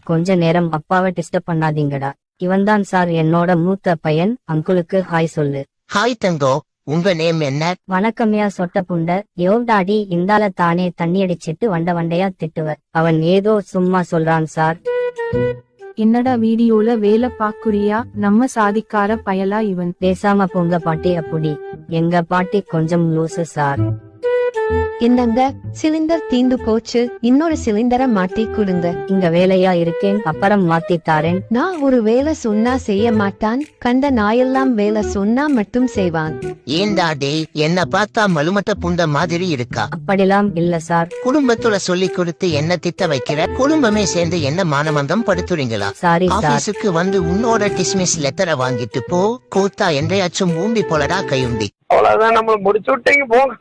கொஞ்ச நேரம் அப்பாவை டிஸ்டர்ப் பண்ணாதீங்கடா. இவன்தான் சார் என்னோட மூத்த பையன். அங்குளுக்கு ஹாய் சொல்லு. ஹாய் தங்கோ, உங்க நேம் என்ன? வணக்கம்யா சொட்ட புண்ட. டாடி இந்தால தானே தண்ணி அடிச்சிட்டு வண்டையா திட்டுவர். அவன் ஏதோ சும்மா சொல்றான் சார். என்னடா வீடியோல வேலை பாக்குறியா? நம்ம சாதிக்கார பயலா இவன். பேசாம போங்க பாட்டி. அப்படி எங்க பாட்டி கொஞ்சம் லூசு சார். என்னங்க, சிலிண்டர் தீந்து போச்சு, இன்னொரு சிலிண்டரை மாட்டி கொடுங்க. இங்க வேலையா இருக்கேன், அப்புறம் மாத்தி தாரேன். நான் ஒரு வேலை சொன்னா செய்ய மாட்டான், கண்ட நாயெல்லாம் வேலை சொன்னா மட்டும் செய்வான். ஏண்டா டே, என்ன பார்த்தா மலுமட்ட புண்ட மாதிரி இருக்கா? அப்படிலாம் இல்ல சார். குடும்பத்துல சொல்லி கொடுத்து என்ன திட்ட வைக்கிற? குடும்பமே சேர்ந்து என்ன மானமந்தம் படுத்துறீங்களா? Sorry sir. ஆபீஸுக்கு வந்து உன்னோட டிஸ்மிஸ் லெட்டரை வாங்கிட்டு போ. கூத்தா என்றையாச்சும் ஊம்பி போலடா கையுண்டி. அவ்வளவுதான், நம்மள முடிச்சு விட்டீங்க போங்க.